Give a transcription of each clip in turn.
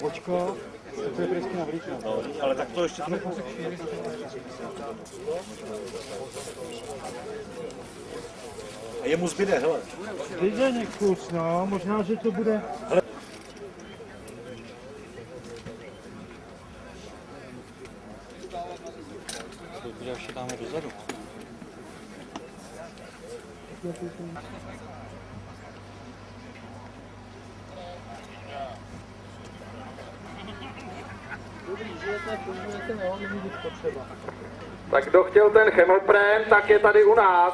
Očko, to je prysky na vlíčka. No, ale tak to ještě trochu. A jemu zbyde, hele. Jde někus, no, možná, že to bude... To ještě dáme dozadu. Tak kdo chtěl ten chemoprém, tak je tady u nás.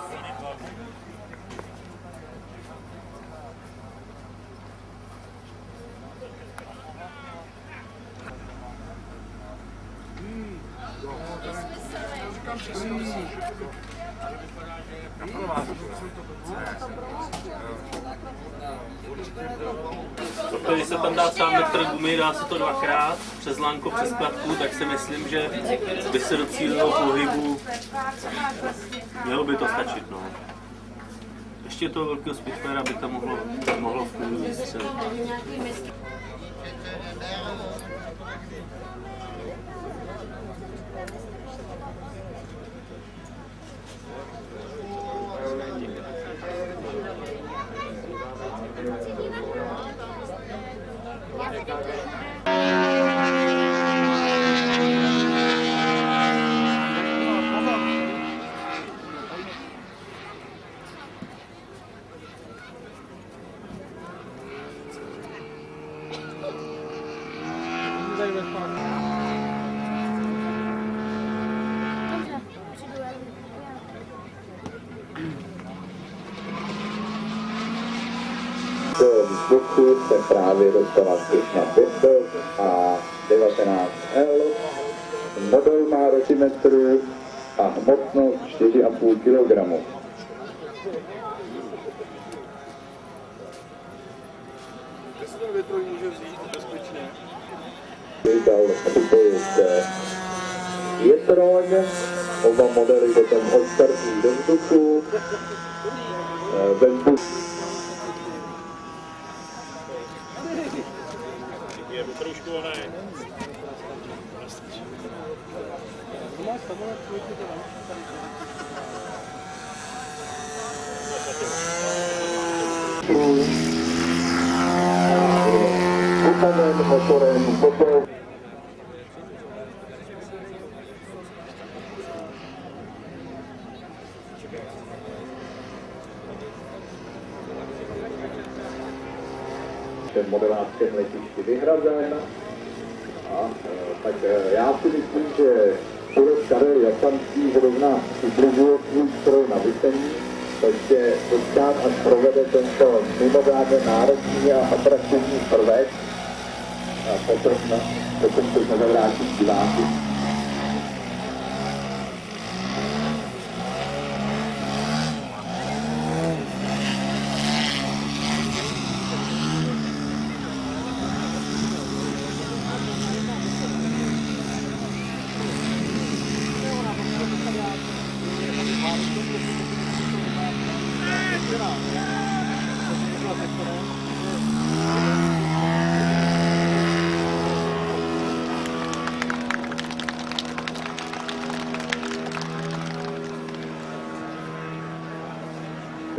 Když se tam dá třeba metr gumy, dá se to dvakrát přes lánko, přes kladku, tak si myslím, že by se do cílového pohybu mělo by to stačit. No. Ještě toho velkého Spitfire by tam mohlo v klidu vystřelit. Do vzduchu se právě dostala Krishna Bottle a 19L. Model má rotimetru a hmotnost 4,5 kg. Dal připojit větroň, oba modely potom odstartují do vzduchu. Ve vzduchu motorem potom ten modelářském letišti vyhrazen. Tak já si myslím, že Turek Karel Jasanský zrovna ubližuje svůj stroj na vysení, takže počkat, až provede tento mimořádně náročný a atraktivní prvek a potom se zavrátí diváky.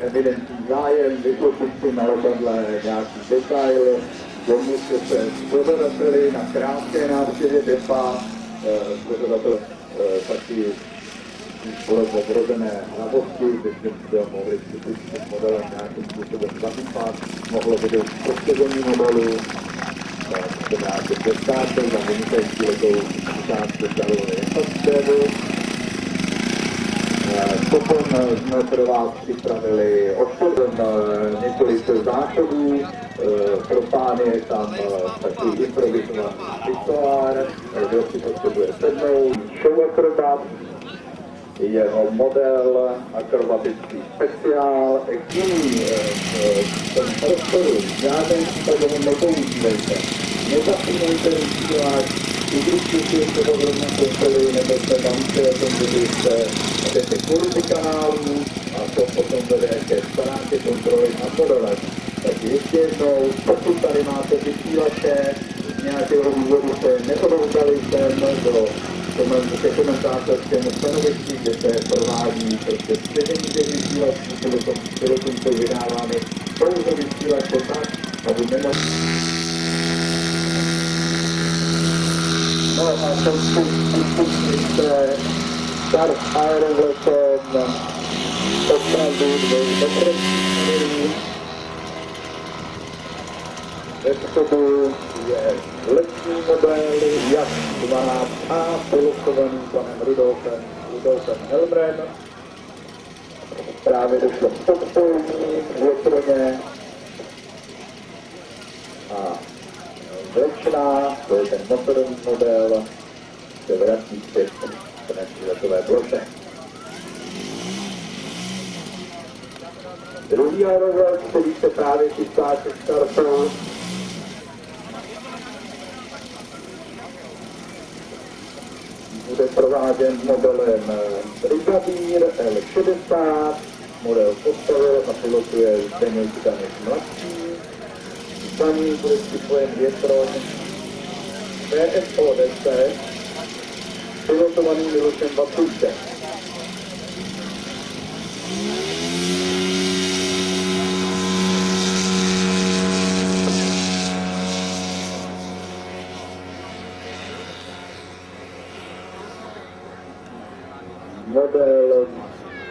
Evidentní zájem, vyfotit si na letadle nějaký detail, domluvte se s pořadateli na krátké návštěvě depa, pořadatel taky vrozené hlavosti, kde jsme mohli s modelem nějakým způsobem zapípat, mohlo být prostěžení modelu, nějaké deskáče, za vynikající letou částky Karlovy Jasanského. Potom jsme pro vás připravili odpověď několik záchodů, pro pány je tam takový improvizovaný pisoár, kdo si potřebuje sednout, show akrobat, jeho model, akrobatický speciál, jiný v tom prostoru, žádným způsobem nepoužívejte, nezapínejte vysílač, udržte si ještě podrobně kontroly, nebo se bavíte o tom, že jste jdete kurzy kanálů a to potom vede ke ztrátě kontroly a podobně. Tak ještě jednou, pokud tady máte vysílače, z nějakého důvodu se neodevzdali sem do komentátorskému stanovišti, kde se provádí prostě středění těch vysílačů, pilotům jsou vydávány pouze vysílače tak, aby nemohli. No a jsem spustnice Start Aerovletem opravdu 2 metrů. Vepředu je letní model jak 12A, pilotovaný panem Rudolfem Helmrem. Právě došlo k podpojení větrně. A vlečná, to je ten motorový model, se vrací zpět k naší letové ploše. Druhý aerovlet, který se právě chystá ke startu, bude prováděn modelem Brigadier L60, model postavil a pilotuje Zdeněk Daněk Mladší. Za ní bude připojen větroň PSO 10, pilotovaný Milošem Vacůčem. Model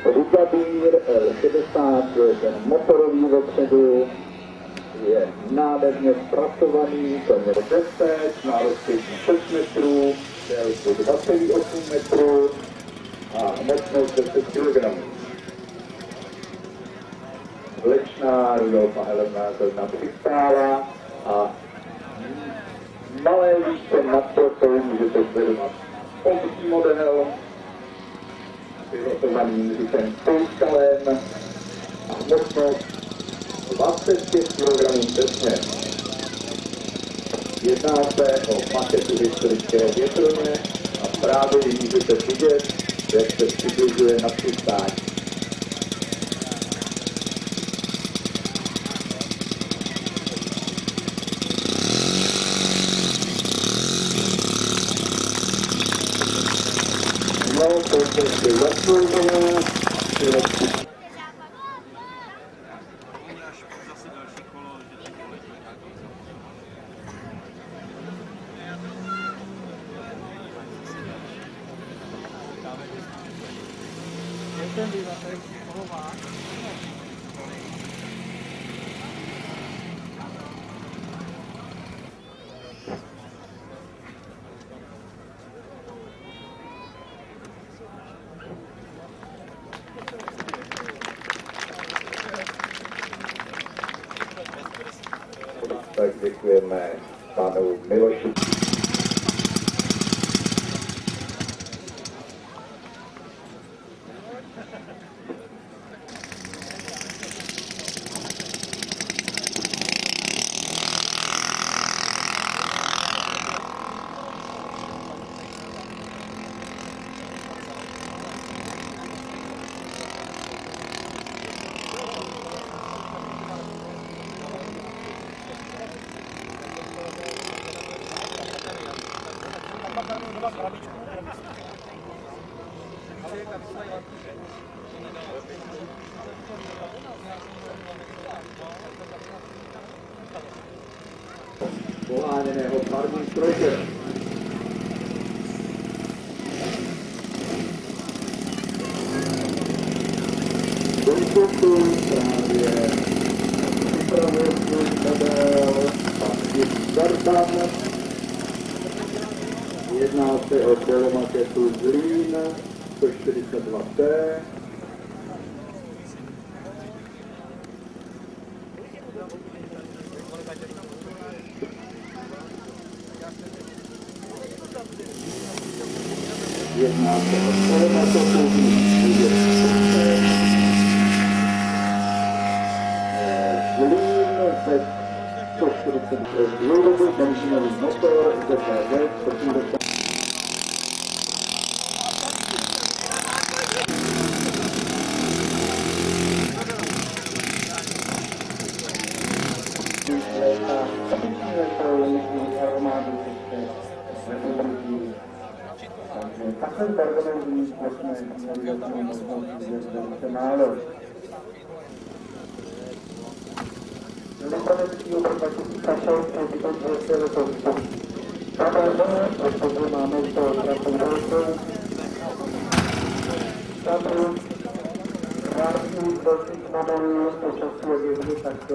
Brigadier L60, to je ten motorový vepředu, je nádherně zpracovaný, to je 10, má rozpětí 6 metrů, délku 2,8 metrů a hmotnost 10 kg. Vlečná Rudolfa Helmrna přistála a malé výšce nad to můžete sledovat obří model, pilotovaný říkem Souskalem a hmotnost 25 kg přesně. Jedná se o maketu historického větroně a právě můžete vidět, jak se přibližuje na přistání. No, to se ještě zasloužilo, tak děkujeme panu Miloši. Poháněného parním strojem. Konstruktor právě připravil svůj model pan Dardan. Jedná se o polomaketu Zlín 142T. Jedná se o polomaketu Zlín 140 dlouhodobý benzinový motor ZPV 180. Ten permanentní jsme měli takovou možnost vidět velice málo. Lipanečský obr 2006 je vykončil letos pravé, protože máme to krásnou velkou. Tam krásný velkých modelů počasí jezdí, tak to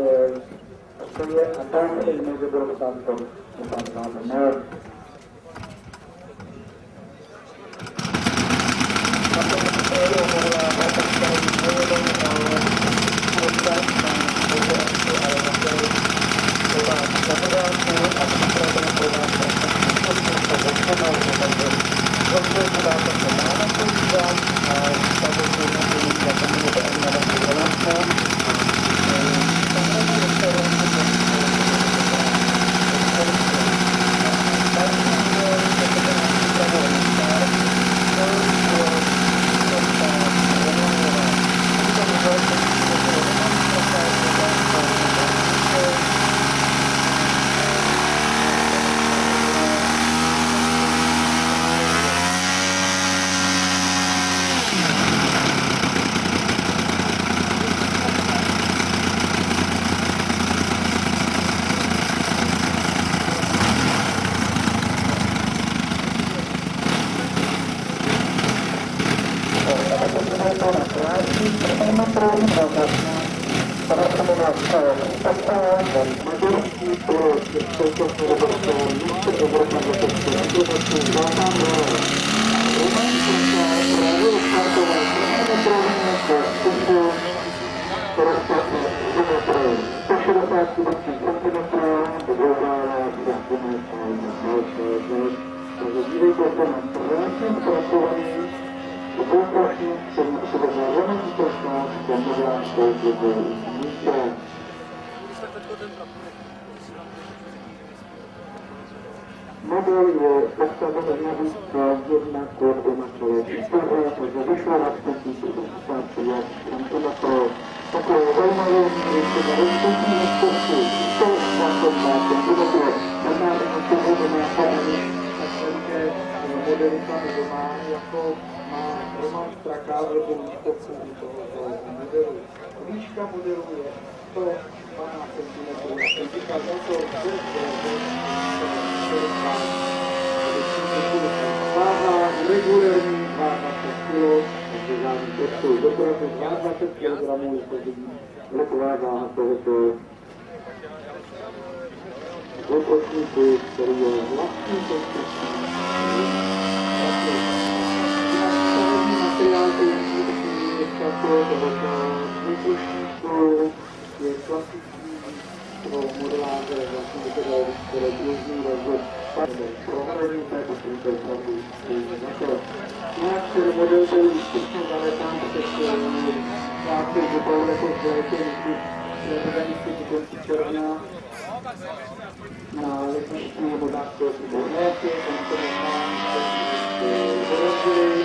je a tam je jiné, že bylo tam to máme. Model je postaven navíc jedna koordinačové výstavy, takže vyšla vlastně tisíce tam pro takové zajímavé věci na rozpočtní rozpočtu. To zákon má temperatura. Nemáme něco hodně napadení, takže modely tam doma, jako má Roman Straka nebo výstavce tohoto modelu. Výška modelu je 112 cm. Říká za to, váha regulérní 22 kg, takže žádný textul. Dokonce 22 kg je letová váha tohoto útočníku, který je vlastní konstrukcí. Materiál, který je tohoto útočníku, je klasický pro modeláře, vlastně které běžný rozvod prohlední této opravdu zakon. Jinak ten model byl úspěšně zaletán před svátky, že byl jako v létě někdy konci června na letniční nebo dáško v létě, tam to vyrazili.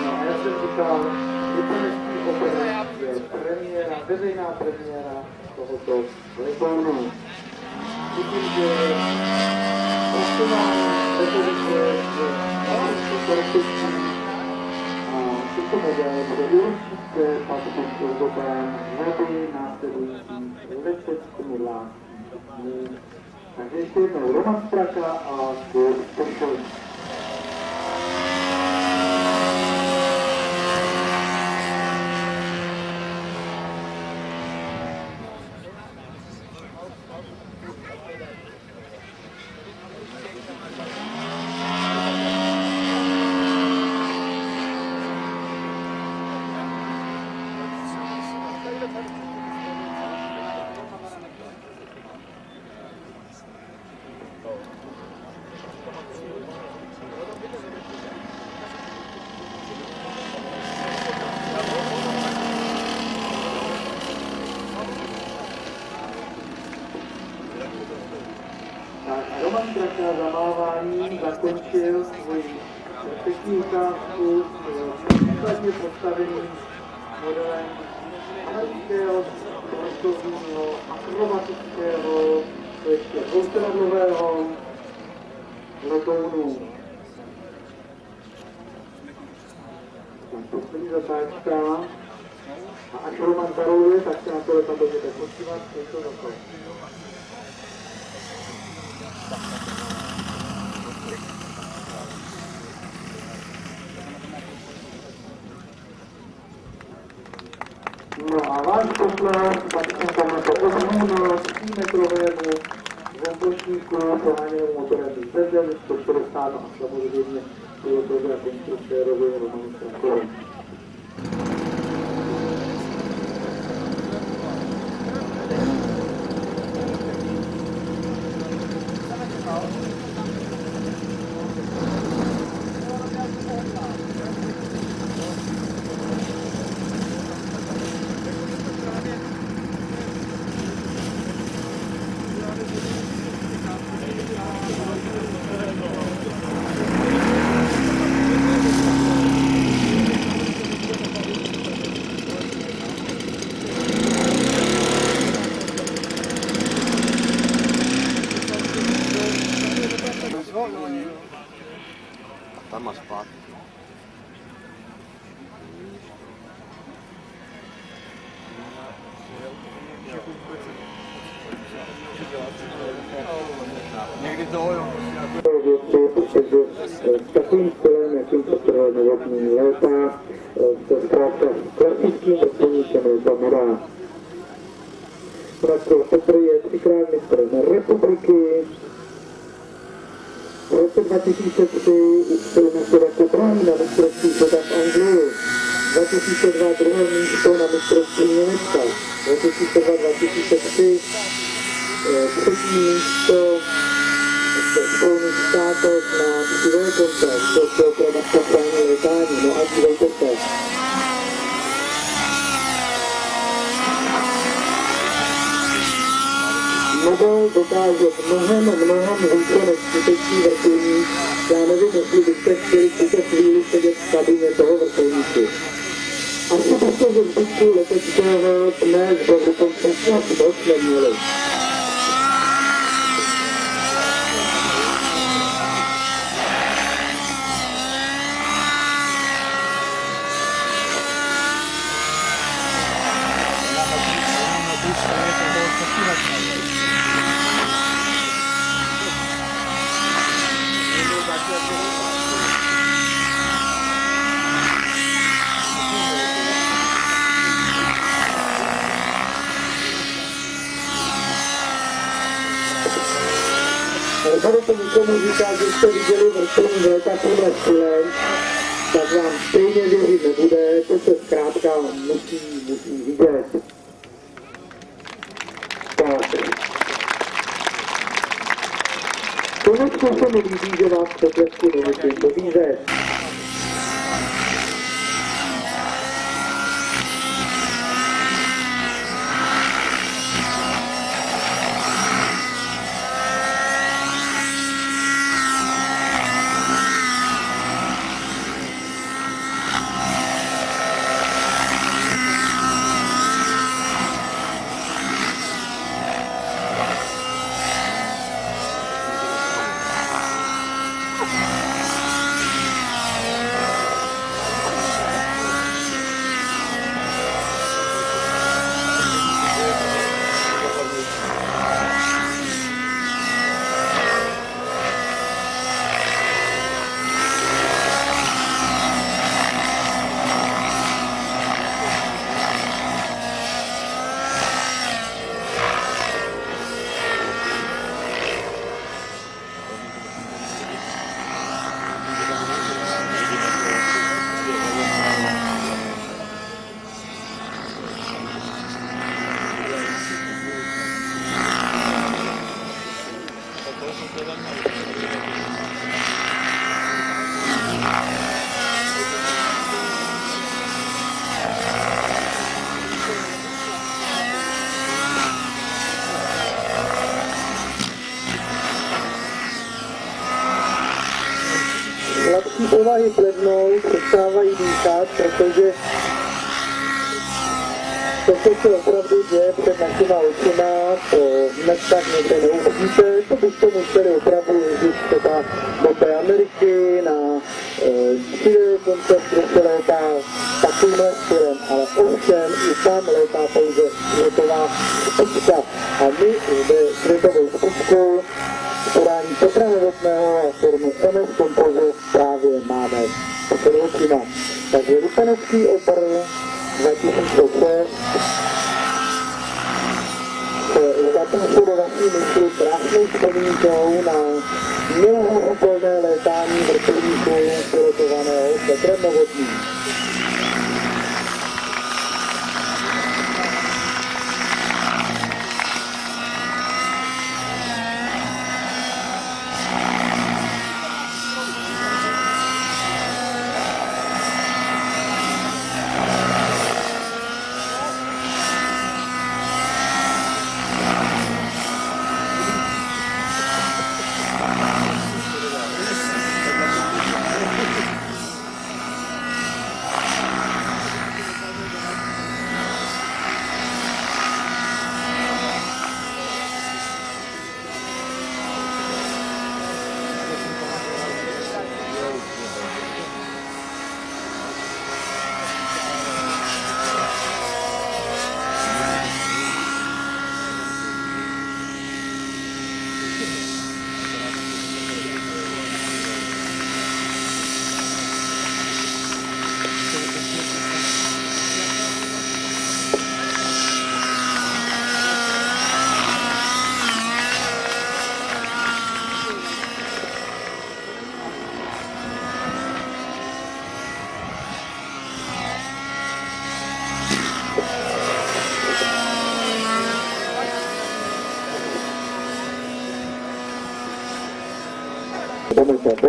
No a já jsem říkal, Lipanečský obr je premiéra, veřejná premiéra tohoto letounu. Vidím, že pracování metodiky je naprosto perfektní a tyto modely bude určitě patřit k dobám řady následujících letecko-modlářských dní. Takže ještě jednou Roman Straka a Kurt Pešel. Roman Straka zamávání zakončil svoji perfektní ukázku s příkladně postaveným modelem amerického, sportovního, akrobatického, ještě dvousedadlového letounu. Poslední zatáčka. A až Roman zaroluje, tak se na to letadlo můžete podívat, to je to. No a váš poslat patří tomuto ohromnému 3-metrovému vzdušníku poháněnému motorem Diesel 160 a samozřejmě pilotovi a konstruktérovi Romanu Strakovi. Tam má spát. Někdy to jo. Protože s takovým stylem, jakým se trval novotný léta, se zkrátka klasickým vrtulníkem léta modá. Petr je 3krát mistrem republiky. V roce 2003 uspěl se jako druhý na mistrovství světa v Anglii. 2002 druhé místo na mistrovství Německa. 2002-2003 třetí místo v Spojených státech na divé koncert. To je opravdu správné letání, no a divé koncert. Nobel dokáže mnohem více než skutečný vrtulník. Já nevím, jestli byste chtěli v tuto chvíli sedět v kabině toho vrtulníku. Asi byste ze zbytku leteckého dnes do dokonce snad dost neměli. Budete nikomu říkat, že jste viděli vrtulník letací na stylem, tak vám stejně věřit nebude, to se zkrátka musí vidět. Tak. Konečně se mi líbí, že vás v potlesku nemusím povízet. Lepší povahy plednou přestávají dýchat, protože to, co se opravdu děje před našima očima, to dnes tak někde neuvidíte, to byste museli opravdu jezdit třeba do té Ameriky, na přijde koncept, kde se létá takovýmhle směrem, ale ovšem i tam létá pouze letová špička. A my zde s letovou špičkou v podání Petra Novotného a firmy MS Composite právě máme před očima. Takže Lipenecký Opel 2006 zapíšu do vaší mysli krásnou vzpomínkou na neuvěřitelné létání vrtulníku pilotovaného Petrem Novotným.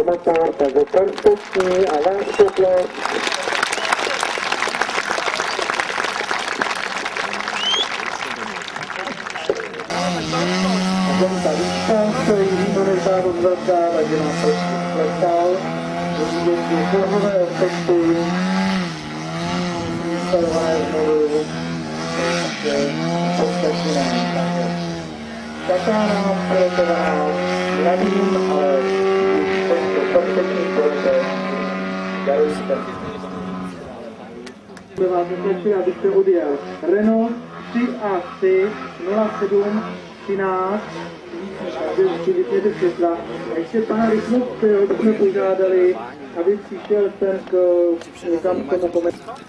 Motor, takže perfektní a váš poklad. A tomu ta výška stojí výborná rozvrta, takže nám prostě klesal. Vidíte, že formové efekty instalované znovu. Takže podstatně nám. Taká nám pilotovaná, nevím, ale by vás zatlačili, abyste odjel Renault 3AC 07 13, takže si vypněte světla. A ještě pana Rychnovského bychom požádali, aby přišel sem někam k tomu komentáři.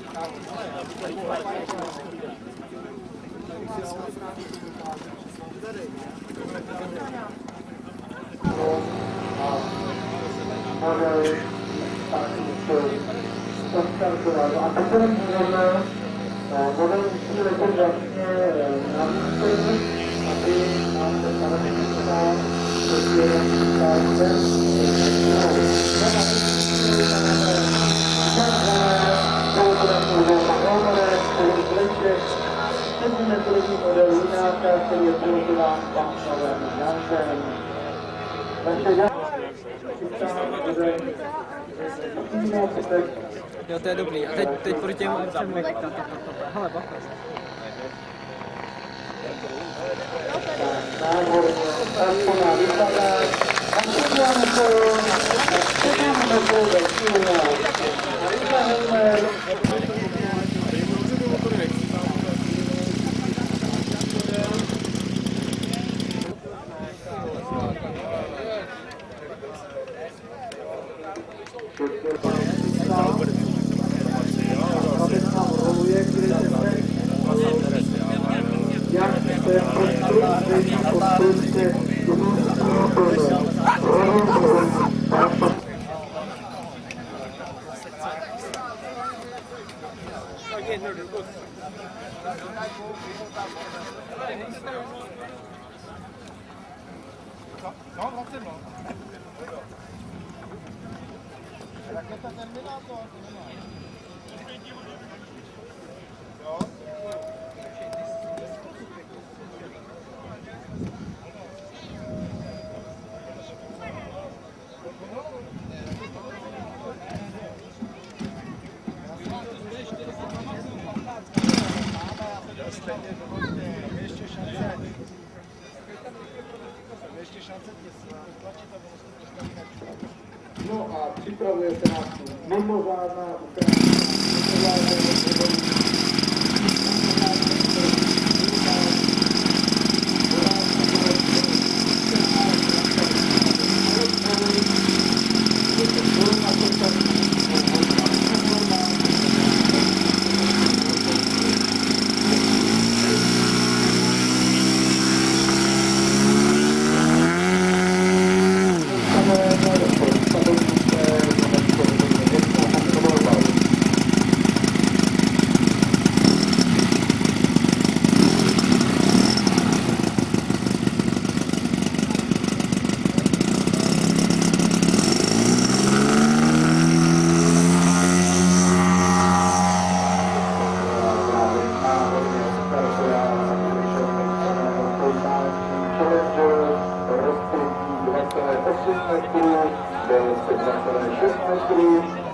A potom můžeme musí letět vlastně na místě, aby nám se stala metodový model Lunáka, který je pilotován Pavlovem Jansem. Jo, to je dobrý. A teď proti těm občanům. Hele, bacha. No a připravuje se nás mimořádná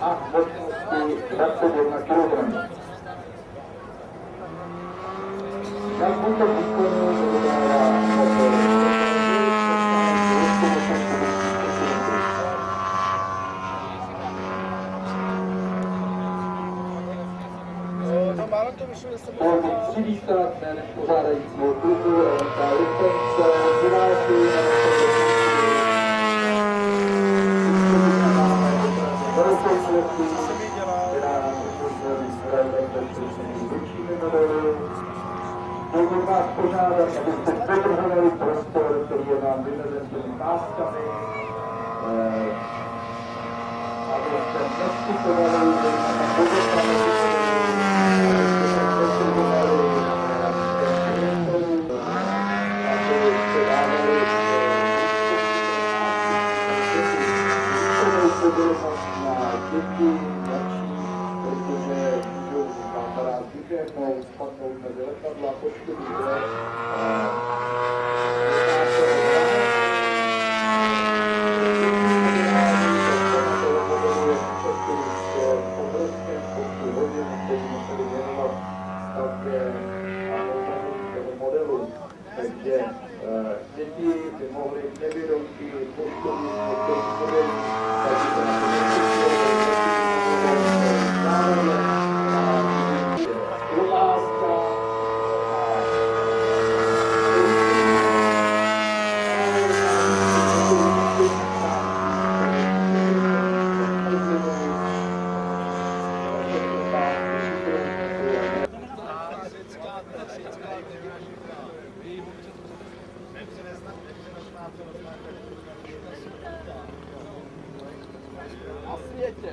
a mocnosti 21 kg. Na tomto výkonu dodává motor přivítat jménem pořádajícího klubu LMK Lipence, diváky Dovolím vás požádat, abyste dodržovali prostor, který je vám vymezen těmi páskami, abyste nevstupovali, protože můžou kamarád vyhnout, spadnout mezi letadla, poškodit se. Takže děti by mohly nevědomky poškodit některých modelů, takže se na na světě.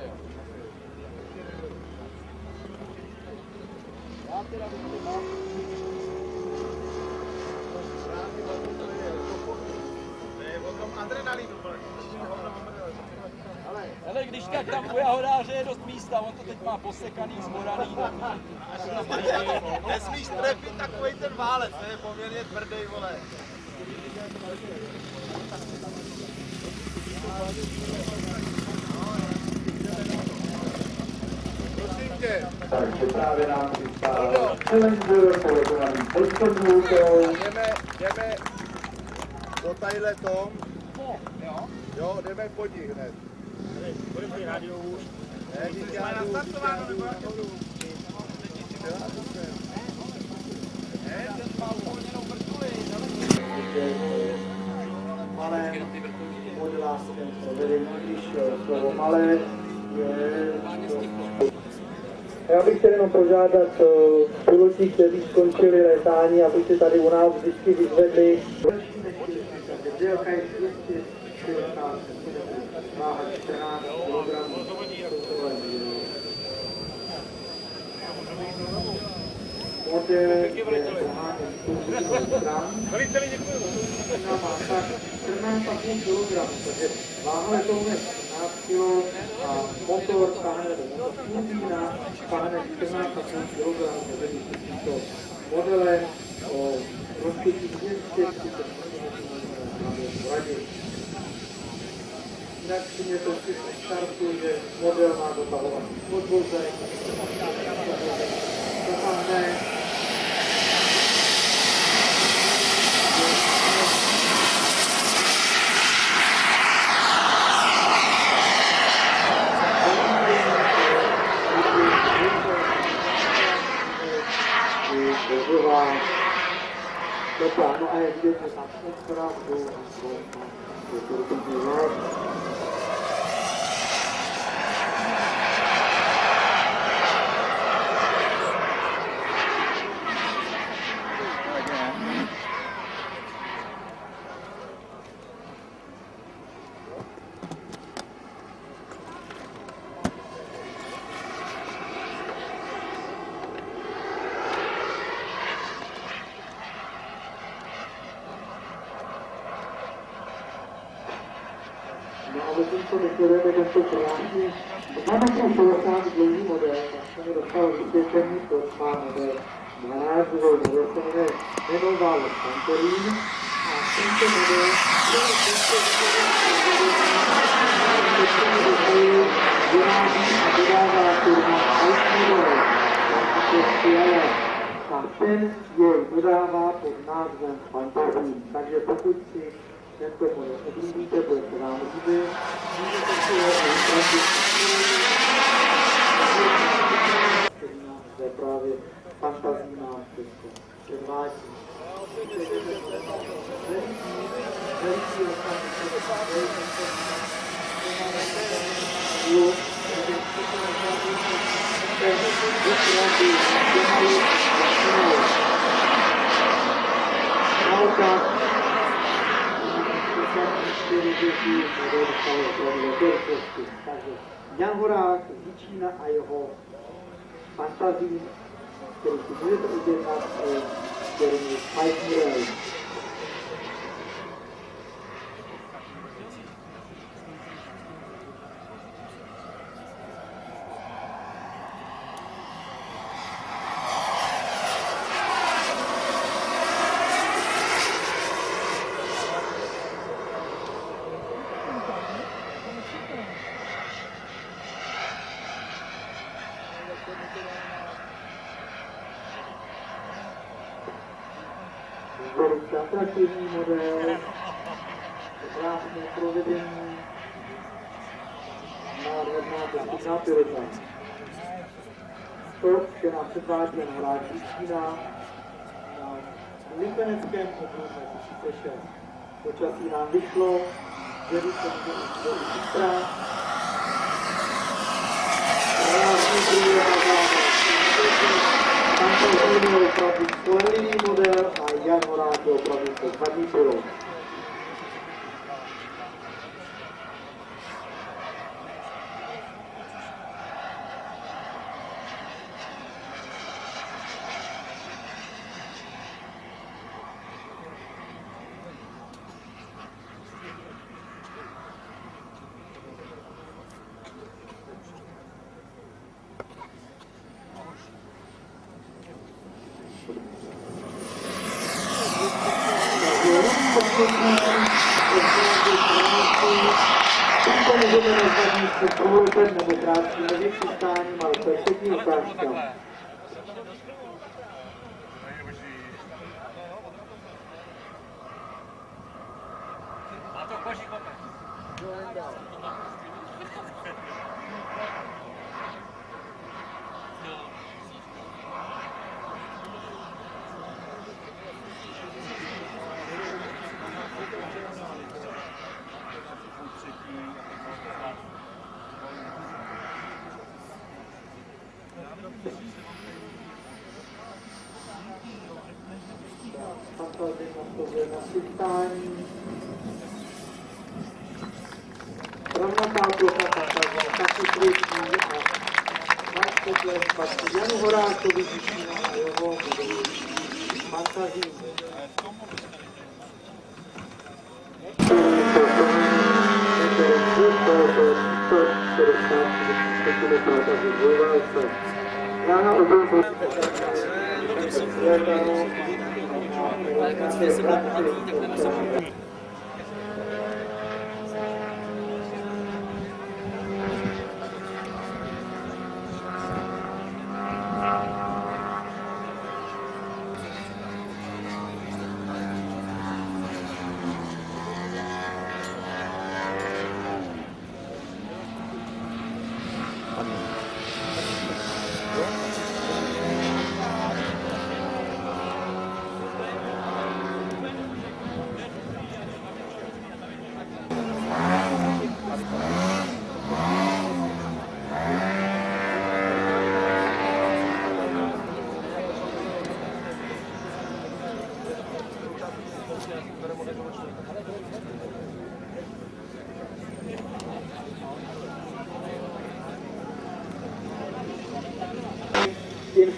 Já teda mám. To je o tom adrenalinu. Ale když tak tam u Jahodáře je dost místa, on to teď má posekaný, zmoraný. Nesmíš trefit takovej ten válec, to je poměrně tvrdý, vole. Prosím tě. Takže právě nám přistál Challenger, poletovaný podstavůkou. Jdeme do tadyhle tom. Jo, jdeme po nich hned. Budeme tady rádiou už. Jsme nastartováno, nebo jak to? Ten má uvolněnou vrtuli. Malé modelářském slovením, když slovo malé je... Já bych chtěl jenom požádat piloti, kteří skončili létání, aby se tady u nás vždycky vyzvedli. Délka je 260 cm, váha 14 kg. Model je poháněn stran. Na masa 14,5 kg, takže váha letounu je 15 kg a motor táhne, nebo turbína táhne 14,5 kg, takže s tímto modelem o rozpětí 230 cm radě. Jinak si mě to vždy startuje, že model má dotahovací podvozek, dotáhne No a je vidět, že tam opravdu je to dobrý let. No a zatímco deklarujeme tento krásný 1260 dlouhý model, tak se mi dostal vysvětlení, proč má model 12 dvou. Model se jmenuje Renault Santorin a tento model vyrábí a vydává firma Altmodel. A ten jej dodává pod názvem Fantasy. Takže pokud si tento model oblíbíte, bude se vám líbit. Můžete si ho vyplatit, který nám zde právě fantazí nám všechno předvádí. Takže Jan Horák z Jičína a jeho fantazí, který si můžete objednat v firmě Altmodel. Velice atraktivní model, krásně provedení, nádherná bezpečná pilota. To, že nám předvádí Jan Horák z Jičína na lipeneckém okruhu 2006. Počasí nám vyšlo, že by se může jít do zítra. Krásný průjezd na zámek. Fantazí je opravdu spolehlivý model a Jan Horák je opravdu bezvadný pilot. Tímto můžeme nazvat se průletem nebo krátkým mezi přistáním, ale perfektní ukázka. Fantazii nastavuje na přistání. Rovnatá plocha fantazii taky krytí a váš poklad patří Janu Horákovi z Jičína a jeho modelu fantazii.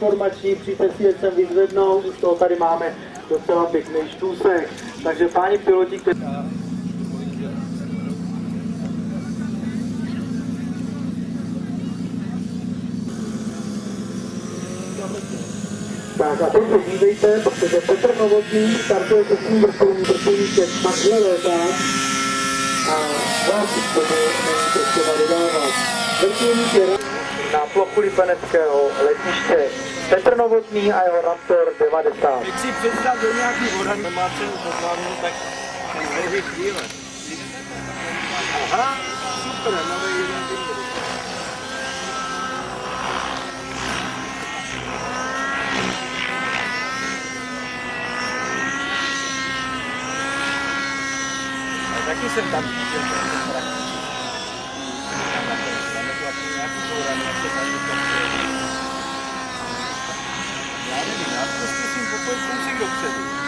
informační, přijďte si je sem vyzvednout, už toho tady máme docela pěkný štůsek. Takže páni piloti, kteří... Tak a teď se dívejte, protože Petr Novotný startuje se svým vrtulníkem takhle létá a vás k tomu není potřeba dodávat. Vrtulník je na plochu Lipeneckého letiště. Petr Novotný a jeho Raptor 90. Když si představ do nějaký voda, nemá cenu pokládnu, tak nejde chvíle. Aha, super, nový jeden důvod. Taky jsem tam viděl, já nevím, já to zkusím popojit kousek dopředu.